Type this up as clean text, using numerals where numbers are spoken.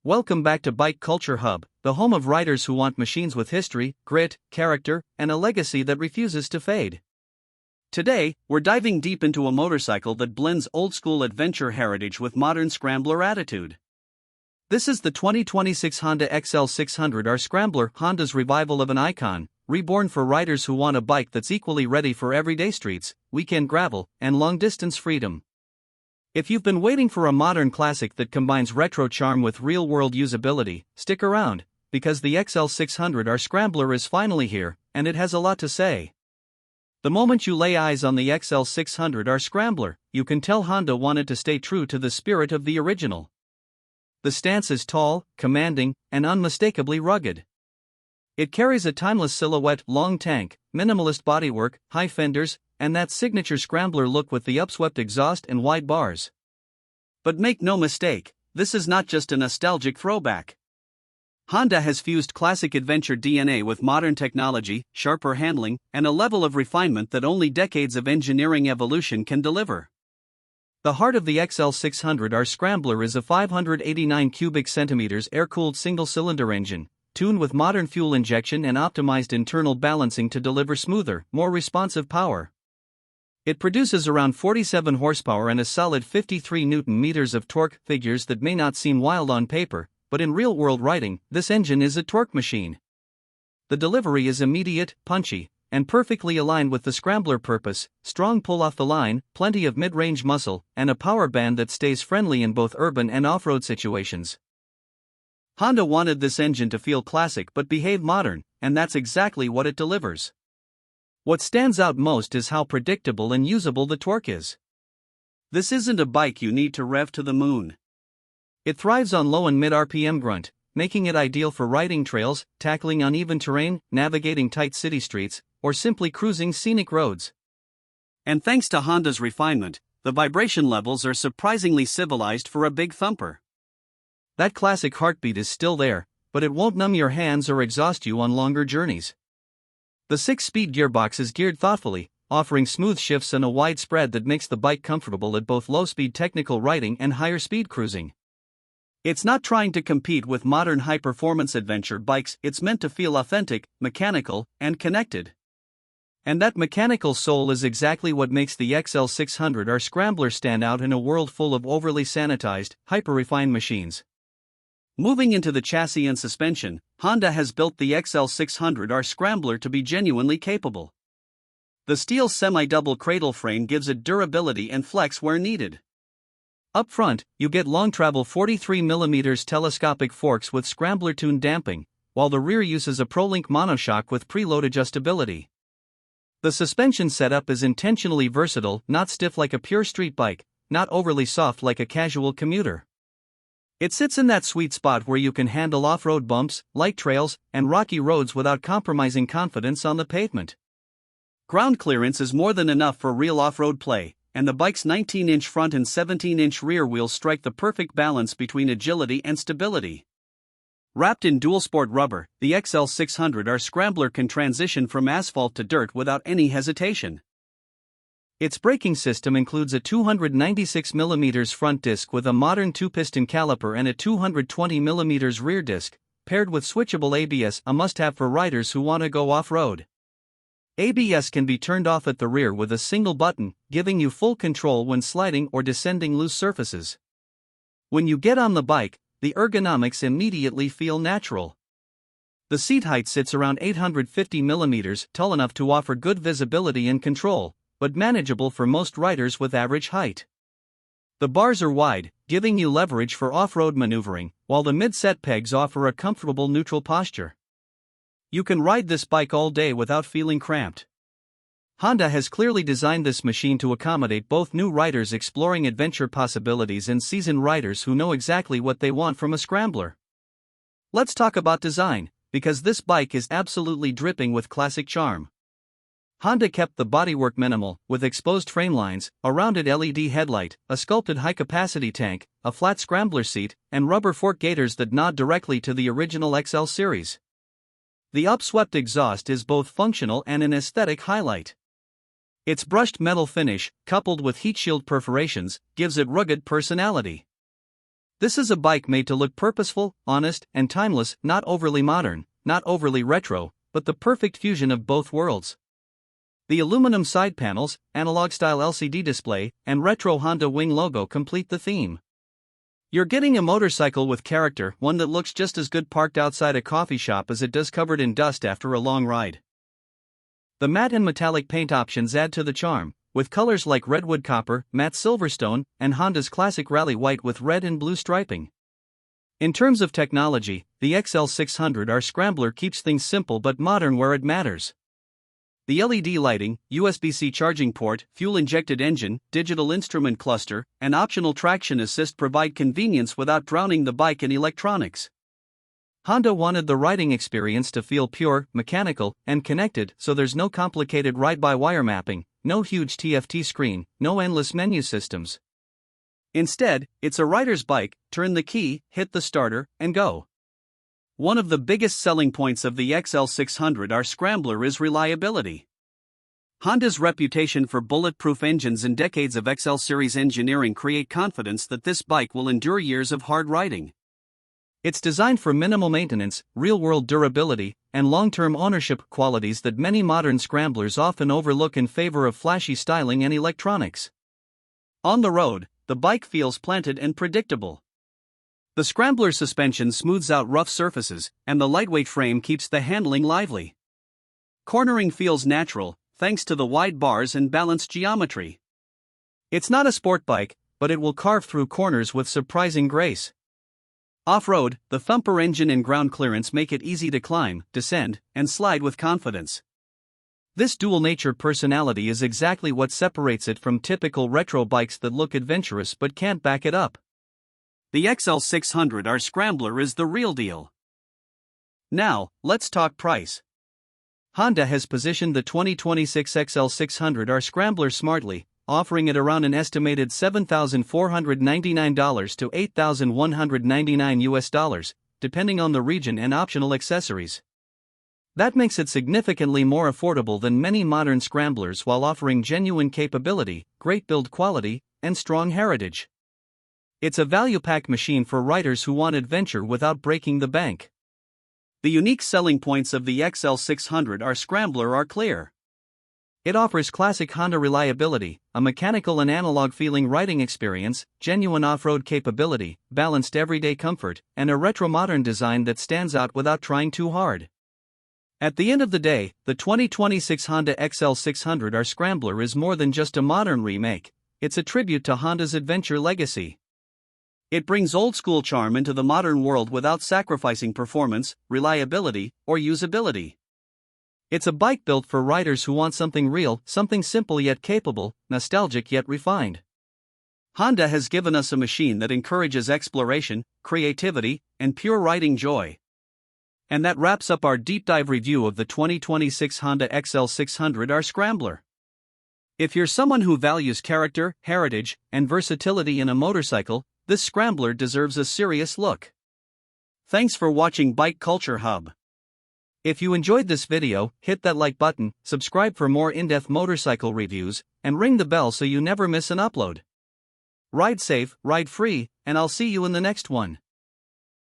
Welcome back to Bike Culture Hub, the home of riders who want machines with history, grit, character, and a legacy that refuses to fade. Today, we're diving deep into a motorcycle that blends old-school adventure heritage with modern scrambler attitude. This is the 2026 Honda XL600R Scrambler, Honda's revival of an icon, reborn for riders who want a bike that's equally ready for everyday streets, weekend gravel, and long-distance freedom. If you've been waiting for a modern classic that combines retro charm with real-world usability, stick around, because the XL600R Scrambler is finally here, and it has a lot to say. The moment you lay eyes on the XL600R Scrambler, you can tell Honda wanted to stay true to the spirit of the original. The stance is tall, commanding, and unmistakably rugged. It carries a timeless silhouette, long tank, minimalist bodywork, high fenders, and that signature scrambler look with the upswept exhaust and wide bars. But make no mistake, this is not just a nostalgic throwback. Honda has fused classic adventure DNA with modern technology, sharper handling, and a level of refinement that only decades of engineering evolution can deliver. The heart of the XL600R Scrambler is a 589 cubic centimeters air-cooled single-cylinder engine, tuned with modern fuel injection and optimized internal balancing to deliver smoother, more responsive power. It produces around 47 horsepower and a solid 53 Nm of torque, figures that may not seem wild on paper, but in real-world riding, this engine is a torque machine. The delivery is immediate, punchy, and perfectly aligned with the Scrambler purpose: strong pull off the line, plenty of mid-range muscle, and a power band that stays friendly in both urban and off-road situations. Honda wanted this engine to feel classic but behave modern, and that's exactly what it delivers. What stands out most is how predictable and usable the torque is. This isn't a bike you need to rev to the moon. It thrives on low and mid-RPM grunt, making it ideal for riding trails, tackling uneven terrain, navigating tight city streets, or simply cruising scenic roads. And thanks to Honda's refinement, the vibration levels are surprisingly civilized for a big thumper. That classic heartbeat is still there, but it won't numb your hands or exhaust you on longer journeys. The 6-speed gearbox is geared thoughtfully, offering smooth shifts and a wide spread that makes the bike comfortable at both low-speed technical riding and higher-speed cruising. It's not trying to compete with modern high-performance adventure bikes, it's meant to feel authentic, mechanical, and connected. And that mechanical soul is exactly what makes the XL600R Scrambler stand out in a world full of overly sanitized, hyper-refined machines. Moving into the chassis and suspension, Honda has built the XL600R Scrambler to be genuinely capable. The steel semi-double cradle frame gives it durability and flex where needed. Up front, you get long-travel 43mm telescopic forks with Scrambler-tuned damping, while the rear uses a ProLink monoshock with preload adjustability. The suspension setup is intentionally versatile, not stiff like a pure street bike, not overly soft like a casual commuter. It sits in that sweet spot where you can handle off-road bumps, light trails, and rocky roads without compromising confidence on the pavement. Ground clearance is more than enough for real off-road play, and the bike's 19-inch front and 17-inch rear wheels strike the perfect balance between agility and stability. Wrapped in dual-sport rubber, the XL600R Scrambler can transition from asphalt to dirt without any hesitation. Its braking system includes a 296mm front disc with a modern 2-piston caliper and a 220mm rear disc, paired with switchable ABS, a must-have for riders who want to go off-road. ABS can be turned off at the rear with a single button, giving you full control when sliding or descending loose surfaces. When you get on the bike, the ergonomics immediately feel natural. The seat height sits around 850mm, tall enough to offer good visibility and control, but manageable for most riders with average height. The bars are wide, giving you leverage for off-road maneuvering, while the mid-set pegs offer a comfortable neutral posture. You can ride this bike all day without feeling cramped. Honda has clearly designed this machine to accommodate both new riders exploring adventure possibilities and seasoned riders who know exactly what they want from a scrambler. Let's talk about design, because this bike is absolutely dripping with classic charm. Honda kept the bodywork minimal, with exposed frame lines, a rounded LED headlight, a sculpted high-capacity tank, a flat scrambler seat, and rubber fork gaiters that nod directly to the original XL series. The upswept exhaust is both functional and an aesthetic highlight. Its brushed metal finish, coupled with heat shield perforations, gives it rugged personality. This is a bike made to look purposeful, honest, and timeless, not overly modern, not overly retro, but the perfect fusion of both worlds. The aluminum side panels, analog-style LCD display, and retro Honda wing logo complete the theme. You're getting a motorcycle with character, one that looks just as good parked outside a coffee shop as it does covered in dust after a long ride. The matte and metallic paint options add to the charm, with colors like redwood copper, matte silverstone, and Honda's classic rally white with red and blue striping. In terms of technology, the XL600R Scrambler keeps things simple but modern where it matters. The LED lighting, USB-C charging port, fuel-injected engine, digital instrument cluster, and optional traction assist provide convenience without drowning the bike in electronics. Honda wanted the riding experience to feel pure, mechanical, and connected, so there's no complicated ride-by-wire mapping, no huge TFT screen, no endless menu systems. Instead, it's a rider's bike. Turn the key, hit the starter, and go. One of the biggest selling points of the XL600R Scrambler is reliability. Honda's reputation for bulletproof engines and decades of XL series engineering create confidence that this bike will endure years of hard riding. It's designed for minimal maintenance, real-world durability, and long-term ownership, qualities that many modern scramblers often overlook in favor of flashy styling and electronics. On the road, the bike feels planted and predictable. The Scrambler suspension smooths out rough surfaces, and the lightweight frame keeps the handling lively. Cornering feels natural, thanks to the wide bars and balanced geometry. It's not a sport bike, but it will carve through corners with surprising grace. Off-road, the thumper engine and ground clearance make it easy to climb, descend, and slide with confidence. This dual-nature personality is exactly what separates it from typical retro bikes that look adventurous but can't back it up. The XL600R Scrambler is the real deal. Now, let's talk price. Honda has positioned the 2026 XL600R Scrambler smartly, offering it around an estimated $7,499 to $8,199, depending on the region and optional accessories. That makes it significantly more affordable than many modern scramblers while offering genuine capability, great build quality, and strong heritage. It's a value-packed machine for riders who want adventure without breaking the bank. The unique selling points of the XL600R Scrambler are clear. It offers classic Honda reliability, a mechanical and analog-feeling riding experience, genuine off-road capability, balanced everyday comfort, and a retro-modern design that stands out without trying too hard. At the end of the day, the 2026 Honda XL600R Scrambler is more than just a modern remake, it's a tribute to Honda's adventure legacy. It brings old-school charm into the modern world without sacrificing performance, reliability, or usability. It's a bike built for riders who want something real, something simple yet capable, nostalgic yet refined. Honda has given us a machine that encourages exploration, creativity, and pure riding joy. And that wraps up our deep dive review of the 2026 Honda XL600R Scrambler. If you're someone who values character, heritage, and versatility in a motorcycle, this Scrambler deserves a serious look. Thanks for watching Bike Culture Hub. If you enjoyed this video, hit that like button, subscribe for more in-depth motorcycle reviews, and ring the bell so you never miss an upload. Ride safe, ride free, and I'll see you in the next one.